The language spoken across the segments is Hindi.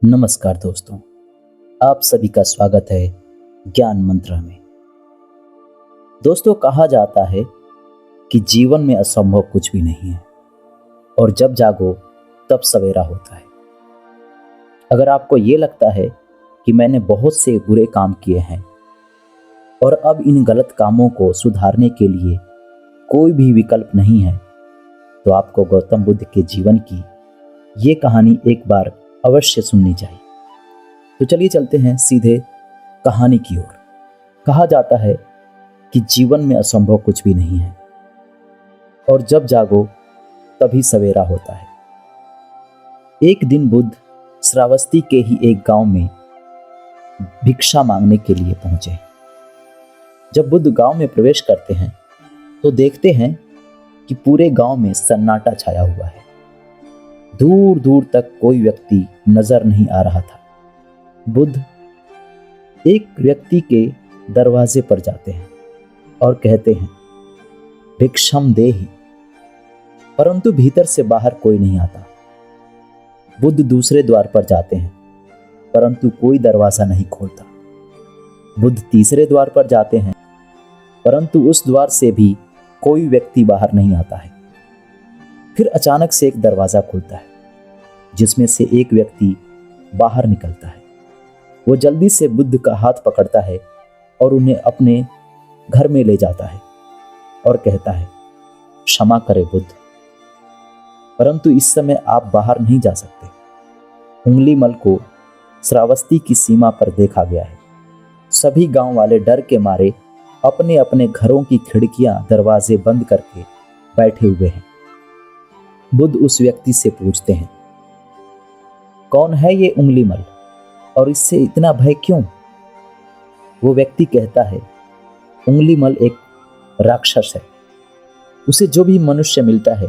नमस्कार दोस्तों, आप सभी का स्वागत है ज्ञान मंत्र में। दोस्तों, कहा जाता है कि जीवन में असंभव कुछ भी नहीं है और जब जागो तब सवेरा होता है। अगर आपको ये लगता है कि मैंने बहुत से बुरे काम किए हैं और अब इन गलत कामों को सुधारने के लिए कोई भी विकल्प नहीं है, तो आपको गौतम बुद्ध के जीवन की ये कहानी एक बार अवश्य सुननी चाहिए। तो चलिए चलते हैं सीधे कहानी की ओर। कहा जाता है कि जीवन में असंभव कुछ भी नहीं है और जब जागो तभी सवेरा होता है। एक दिन बुद्ध श्रावस्ती के ही एक गांव में भिक्षा मांगने के लिए पहुंचे। जब बुद्ध गांव में प्रवेश करते हैं तो देखते हैं कि पूरे गांव में सन्नाटा छाया हुआ है। दूर दूर तक कोई व्यक्ति नजर नहीं आ रहा था। बुद्ध एक व्यक्ति के दरवाजे पर जाते हैं और कहते हैं, भिक्षम देहि, परंतु भीतर से बाहर कोई नहीं आता। बुद्ध दूसरे द्वार पर जाते हैं परंतु कोई दरवाजा नहीं खोलता। बुद्ध तीसरे द्वार पर जाते हैं परंतु उस द्वार से भी कोई व्यक्ति बाहर नहीं आता है। फिर अचानक से एक दरवाजा खुलता है जिसमें से एक व्यक्ति बाहर निकलता है। वो जल्दी से बुद्ध का हाथ पकड़ता है और उन्हें अपने घर में ले जाता है और कहता है, क्षमा करे बुद्ध, परंतु इस समय आप बाहर नहीं जा सकते। उंगलीमल को श्रावस्ती की सीमा पर देखा गया है। सभी गांव वाले डर के मारे अपने अपने घरों की खिड़कियां दरवाजे बंद करके बैठे हुए हैं। बुद्ध उस व्यक्ति से पूछते हैं, कौन है ये उंगलीमल और इससे इतना भय क्यों? वो व्यक्ति कहता है, उंगलीमल एक राक्षस है। उसे जो भी मनुष्य मिलता है,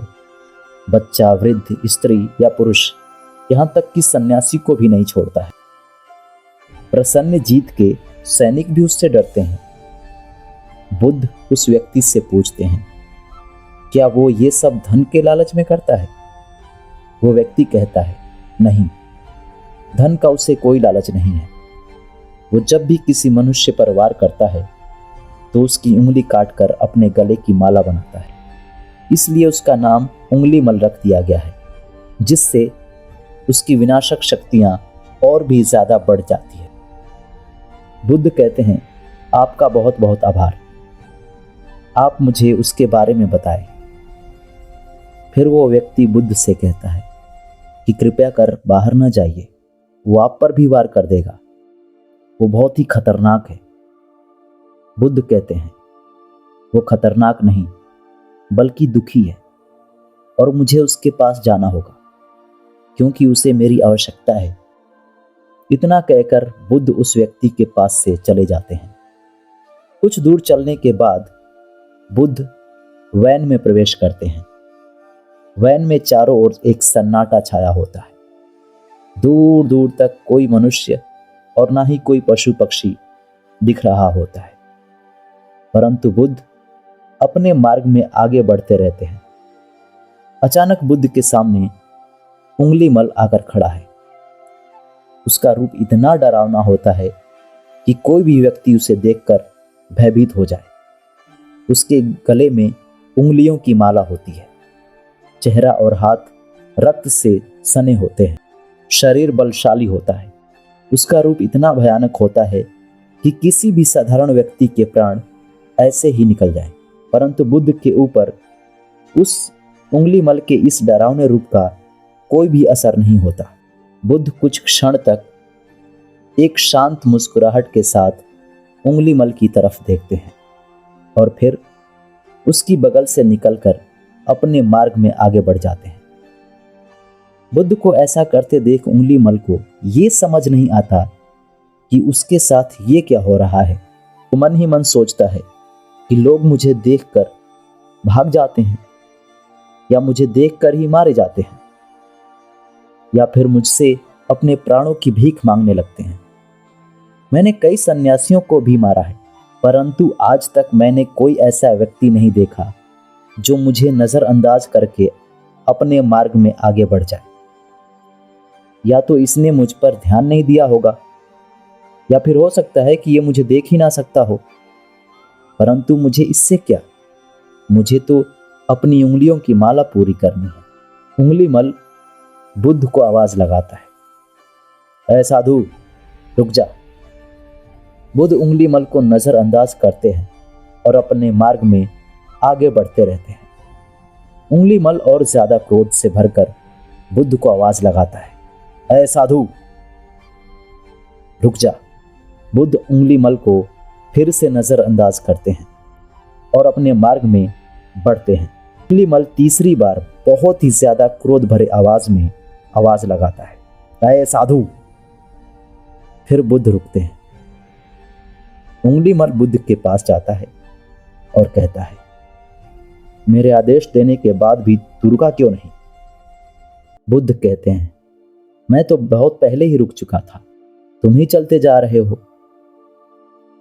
बच्चा, वृद्ध, स्त्री या पुरुष, यहां तक कि सन्यासी को भी नहीं छोड़ता है। प्रसन्न जीत के सैनिक भी उससे डरते हैं। बुद्ध उस व्यक्ति से पूछते हैं, क्या वो ये सब धन के लालच में करता है? वो व्यक्ति कहता है, नहीं, धन का उसे कोई लालच नहीं है। वो जब भी किसी मनुष्य पर वार करता है तो उसकी उंगली काटकर अपने गले की माला बनाता है। इसलिए उसका नाम उंगलीमल रख दिया गया है, जिससे उसकी विनाशक शक्तियां और भी ज्यादा बढ़ जाती है। बुद्ध कहते हैं, आपका बहुत बहुत आभार, आप मुझे उसके बारे में बताएं। फिर वो व्यक्ति बुद्ध से कहता है कि कृपया कर बाहर न जाइए, वो आप पर भी वार कर देगा। वो बहुत ही खतरनाक है। बुद्ध कहते हैं, वो खतरनाक नहीं बल्कि दुखी है और मुझे उसके पास जाना होगा क्योंकि उसे मेरी आवश्यकता है। इतना कहकर बुद्ध उस व्यक्ति के पास से चले जाते हैं। कुछ दूर चलने के बाद बुद्ध वैन में प्रवेश करते हैं। वैन में चारों ओर एक सन्नाटा छाया होता है। दूर दूर तक कोई मनुष्य और ना ही कोई पशु पक्षी दिख रहा होता है, परंतु बुद्ध अपने मार्ग में आगे बढ़ते रहते हैं। अचानक बुद्ध के सामने उंगलीमल आकर खड़ा है। उसका रूप इतना डरावना होता है कि कोई भी व्यक्ति उसे देखकर भयभीत हो जाए। उसके गले में उंगलियों की माला होती है। चेहरा और हाथ रक्त से सने होते हैं। शरीर बलशाली होता है। उसका रूप इतना भयानक होता है कि किसी भी साधारण व्यक्ति के प्राण ऐसे ही निकल जाए, परंतु बुद्ध के ऊपर उस उंगलीमल के इस डरावने रूप का कोई भी असर नहीं होता। बुद्ध कुछ क्षण तक एक शांत मुस्कुराहट के साथ उंगलीमल की तरफ देखते हैं और फिर उसकी बगल से निकलकर अपने मार्ग में आगे बढ़ जाते हैं। बुद्ध को ऐसा करते देख उंगलीमल को ये समझ नहीं आता कि उसके साथ ये क्या हो रहा है। वो मन ही मन सोचता है कि लोग मुझे देखकर भाग जाते हैं या मुझे देखकर ही मारे जाते हैं या फिर मुझसे अपने प्राणों की भीख मांगने लगते हैं। मैंने कई सन्यासियों को भी मारा है, परंतु आज तक मैंने कोई ऐसा व्यक्ति नहीं देखा जो मुझे नजरअंदाज करके अपने मार्ग में आगे बढ़ जाए। या तो इसने मुझ पर ध्यान नहीं दिया होगा, या फिर हो सकता है कि ये मुझे देख ही ना सकता हो। परंतु मुझे इससे क्या, मुझे तो अपनी उंगलियों की माला पूरी करनी है। उंगली मल बुद्ध को आवाज लगाता है, ऐ साधु रुक जा। बुद्ध उंगली मल को नजरअंदाज करते हैं और अपने मार्ग में आगे बढ़ते रहते हैं। उंगली मल और ज्यादा क्रोध से भरकर बुद्ध को आवाज लगाता है, ऐ साधु रुक जा। बुद्ध उंगली मल को फिर से नजरअंदाज करते हैं और अपने मार्ग में बढ़ते हैं। उंगली मल तीसरी बार बहुत ही ज्यादा क्रोध भरे आवाज में आवाज लगाता है, ऐ साधु। फिर बुद्ध रुकते हैं। उंगली मल बुद्ध के पास जाता है और कहता है, मेरे आदेश देने के बाद भी तू रुका क्यों नहीं? बुद्ध कहते हैं, मैं तो बहुत पहले ही रुक चुका था, तुम ही चलते जा रहे हो।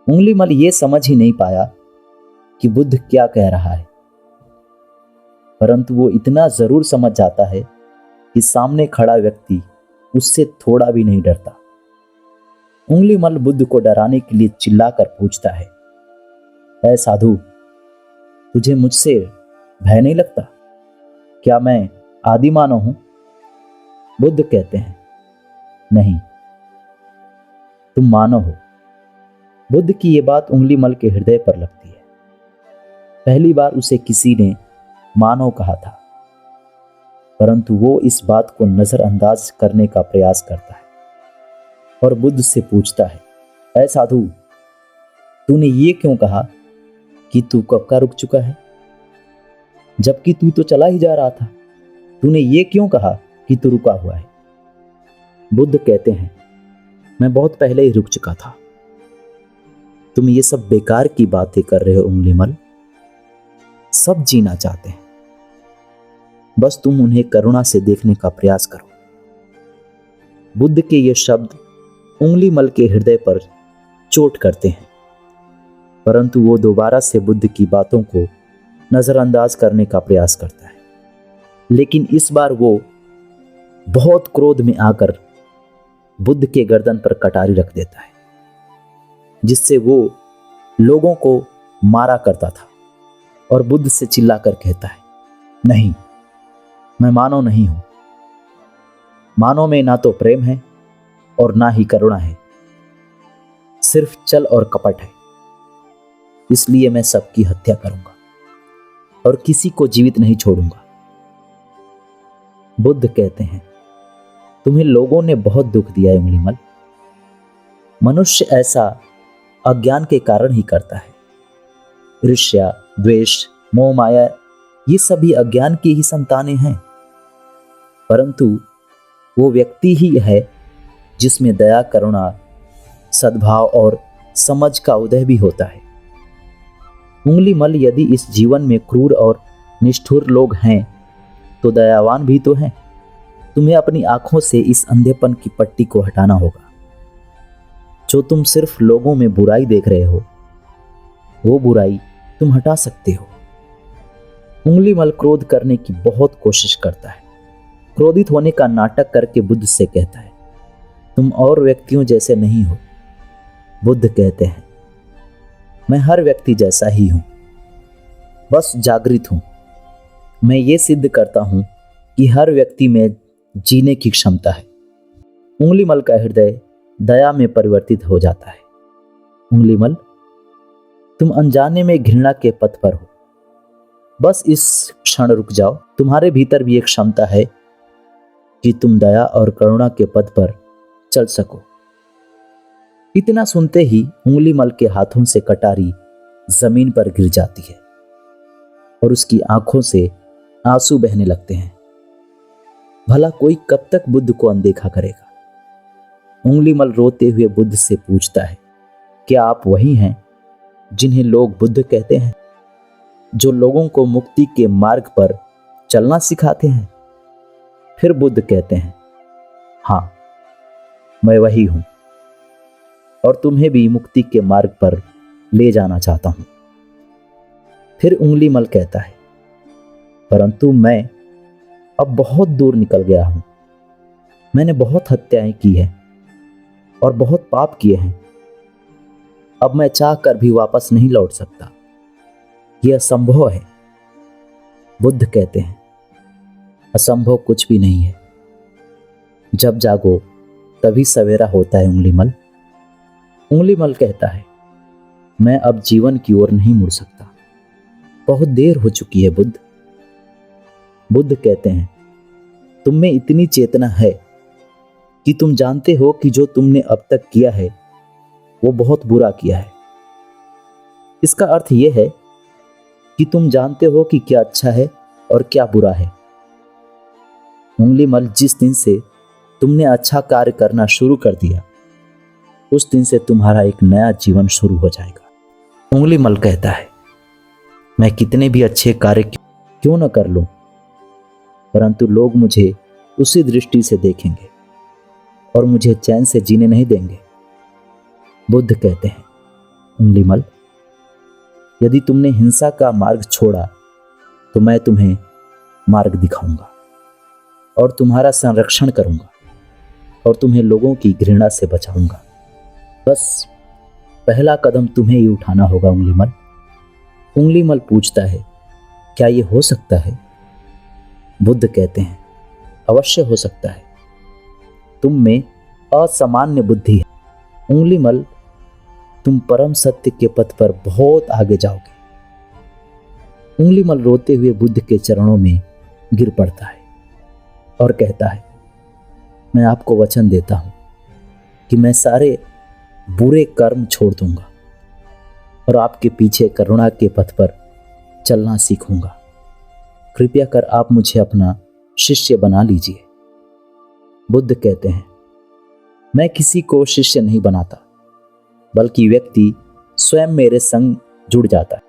उंगली मल ये समझ ही नहीं पाया कि बुद्ध क्या कह रहा है, परंतु वो इतना जरूर समझ जाता है कि सामने खड़ा व्यक्ति उससे थोड़ा भी नहीं डरता। उंगली मल बुद्ध को डराने के लिए चिल्लाकर पूछता है, ऐ साधु तुझे मुझसे भय नहीं लगता? क्या मैं आदि मानव हूं? बुद्ध कहते हैं, नहीं, तुम मानव हो। बुद्ध की यह बात उंगली मल के हृदय पर लगती है। पहली बार उसे किसी ने मानव कहा था, परंतु वो इस बात को नजरअंदाज करने का प्रयास करता है और बुद्ध से पूछता है, ऐ साधु तूने ये क्यों कहा कि तू कब का रुक चुका है, जबकि तू तो चला ही जा रहा था? तूने ये क्यों कहा कि तू रुका हुआ है? बुद्ध कहते हैं, मैं बहुत पहले ही रुक चुका था। तुम ये सब बेकार की बातें कर रहे हो उंगली मल। सब जीना चाहते हैं, बस तुम उन्हें करुणा से देखने का प्रयास करो। बुद्ध के ये शब्द उंगली मल के हृदय पर चोट करते हैं, परंतु वो दोबारा से बुद्ध की बातों को नजरअंदाज करने का प्रयास करता है। लेकिन इस बार वो बहुत क्रोध में आकर बुद्ध के गर्दन पर कटारी रख देता है, जिससे वो लोगों को मारा करता था, और बुद्ध से चिल्लाकर कहता है, नहीं, मैं मानव नहीं हूं। मानव में ना तो प्रेम है और ना ही करुणा है, सिर्फ छल और कपट है। इसलिए मैं सबकी हत्या करूंगा और किसी को जीवित नहीं छोड़ूंगा। बुद्ध कहते हैं, तुम्हें लोगों ने बहुत दुख दिया है उंगली मल। मनुष्य ऐसा अज्ञान के कारण ही करता है। ईर्ष्या, द्वेष, मोह माया, ये सभी अज्ञान की ही संतानें हैं। परंतु वो व्यक्ति ही है जिसमें दया, करुणा, सद्भाव और समझ का उदय भी होता है। उंगली मल यदि इस जीवन में क्रूर और निष्ठुर लोग हैं, तो दयावान भी तो हैं। तुम्हें अपनी आंखों से इस अंधेपन की पट्टी को हटाना होगा। जो तुम सिर्फ लोगों में बुराई देख रहे हो, वो बुराई तुम हटा सकते हो। उंगली मल क्रोध करने की बहुत कोशिश करता है। क्रोधित होने का नाटक करके बुद्ध से कहता है, तुम और व्यक्तियों जैसे नहीं हो। बुद्ध कहते हैं, मैं हर व्यक्ति जैसा ही हूं, बस जागृत हूं। मैं ये सिद्ध करता हूं कि हर व्यक्ति में जीने की क्षमता है। उंगली मल का हृदय दया में परिवर्तित हो जाता है। उंगली मल, तुम अनजाने में घृणा के पथ पर हो। बस इस क्षण रुक जाओ। तुम्हारे भीतर भी एक क्षमता है कि तुम दया और करुणा के पथ पर चल सको। इतना सुनते ही उंगली मल के हाथों से कटारी जमीन पर गिर जाती है और उसकी आंखों से आंसू बहने लगते हैं। भला कोई कब तक बुद्ध को अनदेखा करेगा? उंगली मल रोते हुए बुद्ध से पूछता है, क्या आप वही हैं जिन्हें लोग बुद्ध कहते हैं, जो लोगों को मुक्ति के मार्ग पर चलना सिखाते हैं? फिर बुद्ध कहते हैं, हां, मैं वही हूं और तुम्हें भी मुक्ति के मार्ग पर ले जाना चाहता हूं। फिर उंगली मल कहता है, परंतु मैं अब बहुत दूर निकल गया हूं। मैंने बहुत हत्याएं की हैं और बहुत पाप किए हैं। अब मैं चाह कर भी वापस नहीं लौट सकता। यह असंभव है। बुद्ध कहते हैं, असंभव कुछ भी नहीं है। जब जागो तभी सवेरा होता है उंगलीमल। उंगलीमल कहता है, मैं अब जीवन की ओर नहीं मुड़ सकता। बहुत देर हो चुकी है बुद्ध। बुद्ध कहते हैं, तुम में इतनी चेतना है कि तुम जानते हो कि जो तुमने अब तक किया है वो बहुत बुरा किया है। इसका अर्थ यह है कि तुम जानते हो कि क्या अच्छा है और क्या बुरा है। उंगलीमल, जिस दिन से तुमने अच्छा कार्य करना शुरू कर दिया उस दिन से तुम्हारा एक नया जीवन शुरू हो जाएगा। उंगलीमल कहता है, मैं कितने भी अच्छे कार्य क्यों न कर लूं, परंतु लोग मुझे उसी दृष्टि से देखेंगे और मुझे चैन से जीने नहीं देंगे। बुद्ध कहते हैं, उंगलीमल, यदि तुमने हिंसा का मार्ग छोड़ा तो मैं तुम्हें मार्ग दिखाऊंगा और तुम्हारा संरक्षण करूंगा और तुम्हें लोगों की घृणा से बचाऊंगा। बस पहला कदम तुम्हें ही उठाना होगा उंगलीमल। उंगलीमल पूछता है, क्या यह हो सकता है? बुद्ध कहते हैं, अवश्य हो सकता है। तुम में असामान्य बुद्धि है उंगलीमल। तुम परम सत्य के पथ पर बहुत आगे जाओगे। उंगलीमल रोते हुए बुद्ध के चरणों में गिर पड़ता है और कहता है, मैं आपको वचन देता हूं कि मैं सारे बुरे कर्म छोड़ दूंगा और आपके पीछे करुणा के पथ पर चलना सीखूंगा। कृपया कर आप मुझे अपना शिष्य बना लीजिए। बुद्ध कहते हैं, मैं किसी को शिष्य नहीं बनाता, बल्कि व्यक्ति स्वयं मेरे संग जुड़ जाता है।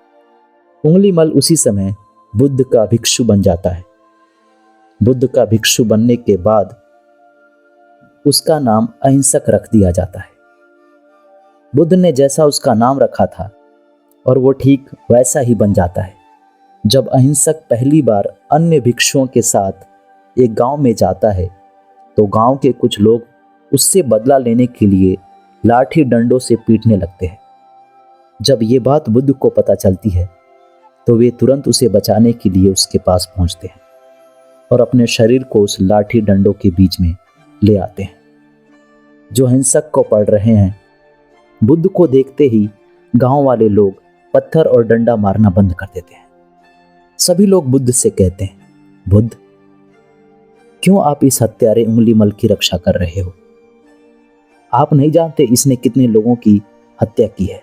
उंगलीमल उसी समय बुद्ध का भिक्षु बन जाता है। बुद्ध का भिक्षु बनने के बाद उसका नाम अहिंसक रख दिया जाता है। बुद्ध ने जैसा उसका नाम रखा था और वो ठीक वैसा ही बन जाता है। जब अहिंसक पहली बार अन्य भिक्षुओं के साथ एक गांव में जाता है तो गांव के कुछ लोग उससे बदला लेने के लिए लाठी डंडों से पीटने लगते हैं। जब ये बात बुद्ध को पता चलती है तो वे तुरंत उसे बचाने के लिए उसके पास पहुंचते हैं और अपने शरीर को उस लाठी डंडों के बीच में ले आते हैं। जो हिंसक को पढ़ रहे हैं, बुद्ध को देखते ही गांव वाले लोग पत्थर और डंडा मारना बंद कर देते हैं। सभी लोग बुद्ध से कहते हैं, बुद्ध, क्यों आप इस हत्यारे उंगलीमल की रक्षा कर रहे हो? आप नहीं जानते इसने कितने लोगों की हत्या की है।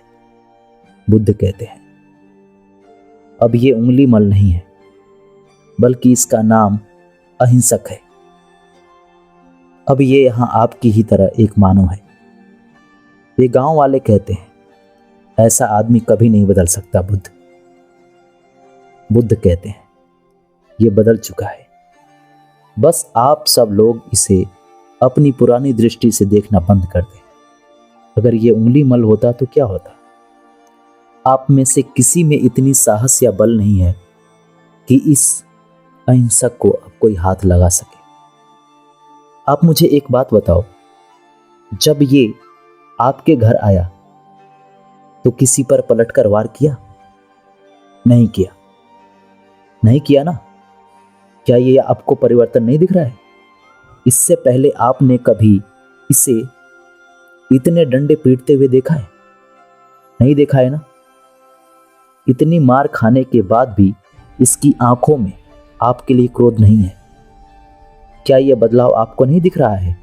बुद्ध कहते हैं, अब ये उंगलीमल नहीं है, बल्कि इसका नाम अहिंसक है। अब ये यहां आपकी ही तरह एक मानव है। वे गांव वाले कहते हैं, ऐसा आदमी कभी नहीं बदल सकता बुद्ध। बुद्ध कहते हैं, ये बदल चुका है। बस आप सब लोग इसे अपनी पुरानी दृष्टि से देखना बंद कर दें। अगर ये उंगलीमल होता तो क्या होता? आप में से किसी में इतनी साहस या बल नहीं है कि इस अहिंसक को अब कोई हाथ लगा सके। आप मुझे एक बात बताओ, जब ये आपके घर आया तो किसी पर पलटकर वार किया? नहीं किया। नहीं किया ना? क्या ये आपको परिवर्तन नहीं दिख रहा है? इससे पहले आपने कभी इसे इतने डंडे पीटते हुए देखा है? नहीं देखा है ना? इतनी मार खाने के बाद भी इसकी आंखों में आपके लिए क्रोध नहीं है। क्या यह बदलाव आपको नहीं दिख रहा है?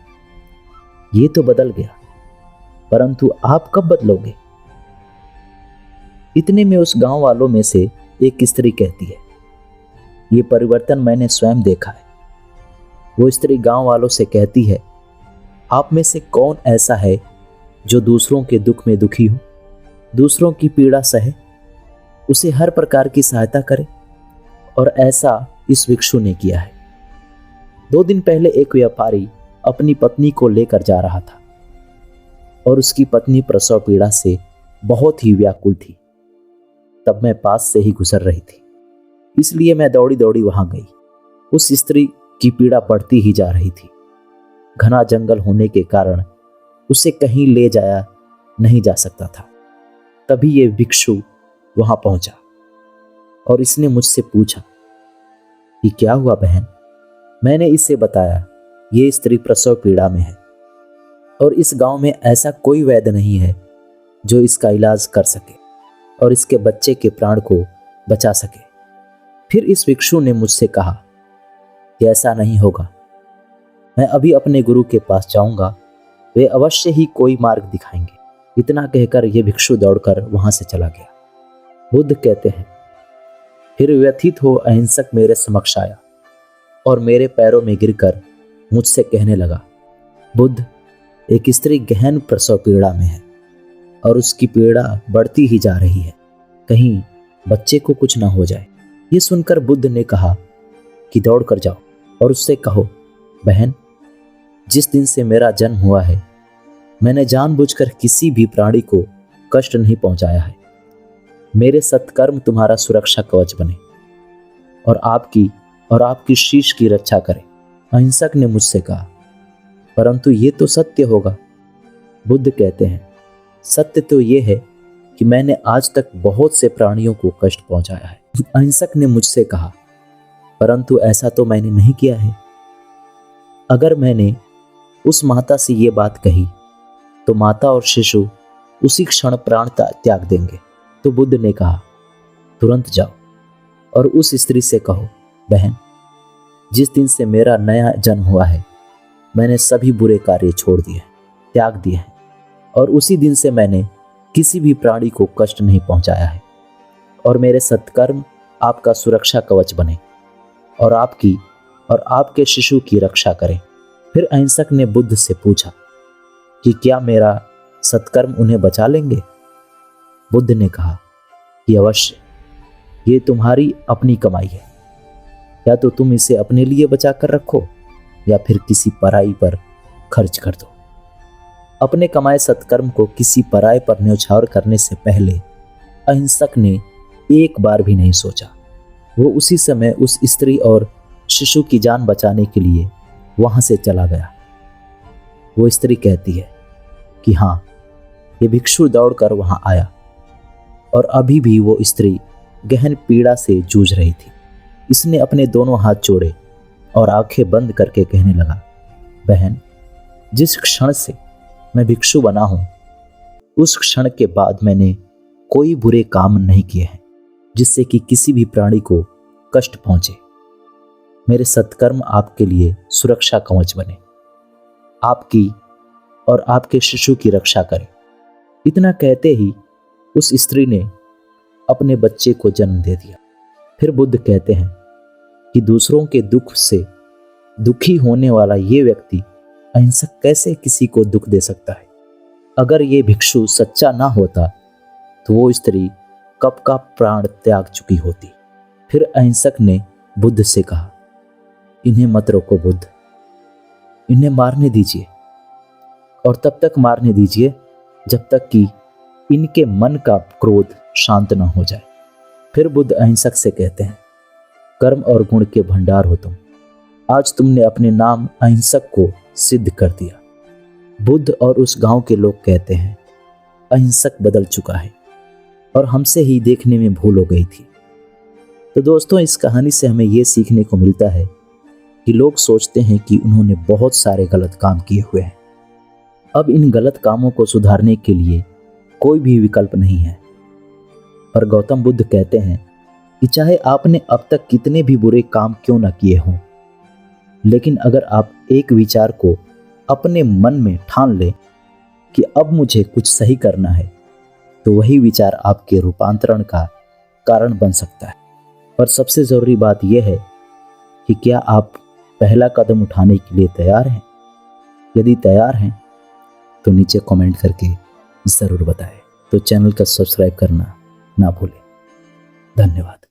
ये तो बदल गया, परंतु आप कब बदलोगे? इतने में उस गांव वालों में से एक स्त्री कहती है, ये परिवर्तन मैंने स्वयं देखा है। वो स्त्री गांव वालों से कहती है, आप में से कौन ऐसा है जो दूसरों के दुख में दुखी हो, दूसरों की पीड़ा सहे, उसे हर प्रकार की सहायता करे? और ऐसा इस भिक्षु ने किया है। 2 दिन पहले एक व्यापारी अपनी पत्नी को लेकर जा रहा था और उसकी पत्नी प्रसव पीड़ा से बहुत ही व्याकुल थी। तब मैं पास से ही गुजर रही थी, इसलिए मैं दौड़ी दौड़ी वहां गई। उस स्त्री की पीड़ा बढ़ती ही जा रही थी। घना जंगल होने के कारण उसे कहीं ले जाया नहीं जा सकता था। तभी ये भिक्षु वहां पहुंचा और इसने मुझसे पूछा कि क्या हुआ बहन। मैंने इसे बताया ये स्त्री प्रसव पीड़ा में है और इस गांव में ऐसा कोई वैद्य नहीं है जो इसका इलाज कर सके और इसके बच्चे के प्राण को बचा सके। फिर इस भिक्षु ने मुझसे कहा कि ऐसा नहीं होगा, मैं अभी अपने गुरु के पास जाऊंगा, वे अवश्य ही कोई मार्ग दिखाएंगे। इतना कहकर यह भिक्षु दौड़कर वहां से चला गया। बुद्ध कहते हैं, फिर व्यथित हो अहिंसक मेरे समक्ष आया और मेरे पैरों में गिरकर मुझसे कहने लगा, बुद्ध, एक स्त्री गहन प्रसव पीड़ा में है और उसकी पीड़ा बढ़ती ही जा रही है, कहीं बच्चे को कुछ ना हो जाए। ये सुनकर बुद्ध ने कहा कि दौड़ कर जाओ और उससे कहो, बहन, जिस दिन से मेरा जन्म हुआ है मैंने जानबूझकर किसी भी प्राणी को कष्ट नहीं पहुंचाया है। मेरे सत्कर्म तुम्हारा सुरक्षा कवच बने और आपकी शीश की रक्षा करें। अहिंसक ने मुझसे कहा, परंतु ये तो सत्य होगा। बुद्ध कहते हैं, सत्य तो ये है कि मैंने आज तक बहुत से प्राणियों को कष्ट पहुंचाया है। अहिंसक ने मुझसे कहा, परंतु ऐसा तो मैंने नहीं किया है। अगर मैंने उस माता से ये बात कही तो माता और शिशु उसी क्षण प्राण त्याग देंगे। तो बुद्ध ने कहा, तुरंत जाओ और उस स्त्री से कहो, बहन, जिस दिन से मेरा नया जन्म हुआ है मैंने सभी बुरे कार्य छोड़ दिए, त्याग दिए हैं और उसी दिन से मैंने किसी भी प्राणी को कष्ट नहीं पहुंचाया है और मेरे सत्कर्म आपका सुरक्षा कवच बने और आपके शिशु की रक्षा करें। फिर अहिंसक ने बुद्ध से पूछा कि क्या मेरा सत्कर्म उन्हें बचा लेंगे। बुद्ध ने कहा कि अवश्य, ये तुम्हारी अपनी कमाई है, या तो तुम इसे अपने लिए बचा कर रखो या फिर किसी पराई पर खर्च कर दो। अपने कमाए सत्कर्म को किसी पराये पर न्यौछावर करने से पहले अहिंसक ने एक बार भी नहीं सोचा। वो उसी समय उस स्त्री और शिशु की जान बचाने के लिए वहां से चला गया। वो स्त्री कहती है कि हाँ, ये भिक्षु दौड़कर वहां आया और अभी भी वो स्त्री गहन पीड़ा से जूझ रही थी। इसने अपने दोनों हाथ जोड़े और आंखें बंद करके कहने लगा, बहन, जिस क्षण से मैं भिक्षु बना हूं उस क्षण के बाद मैंने कोई बुरे काम नहीं किए हैं जिससे कि किसी भी प्राणी को कष्ट पहुंचे। मेरे सत्कर्म आपके लिए सुरक्षा कवच बने, आपकी और आपके शिशु की रक्षा करें। इतना कहते ही उस स्त्री ने अपने बच्चे को जन्म दे दिया। फिर बुद्ध कहते हैं कि दूसरों के दुख से दुखी होने वाला ये व्यक्ति अहिंसक कैसे किसी को दुख दे सकता है। अगर ये भिक्षु सच्चा ना होता तो वो स्त्री कब का प्राण त्याग चुकी होती। फिर अहिंसक ने बुद्ध से कहा, इन्हें मत रोको बुद्ध, इन्हें मारने दीजिए और तब तक मारने दीजिए जब तक कि इनके मन का क्रोध शांत न हो जाए। फिर बुद्ध अहिंसक से कहते हैं, कर्म और गुण के भंडार हो तुम, आज तुमने अपने नाम अहिंसक को सिद्ध कर दिया। बुद्ध और उस गांव के लोग कहते हैं, अहिंसक बदल चुका है और हमसे ही देखने में भूल हो गई थी। तो दोस्तों, इस कहानी से हमें यह सीखने को मिलता है कि लोग सोचते हैं कि उन्होंने बहुत सारे गलत काम किए हुए हैं। अब इन गलत कामों को सुधारने के लिए कोई भी विकल्प नहीं है। पर गौतम बुद्ध कहते हैं कि चाहे आपने अब तक कितने भी बुरे काम क्यों न किए हों, लेकिन अगर आप एक विचार को अपने मन में ठान लें कि अब मुझे कुछ सही करना है, तो वही विचार आपके रूपांतरण का कारण बन सकता है। पर सबसे जरूरी बात यह है कि क्या आप पहला कदम उठाने के लिए तैयार हैं? यदि तैयार हैं तो नीचे कमेंट करके ज़रूर बताएं। तो चैनल का सब्सक्राइब करना ना भूलें। धन्यवाद।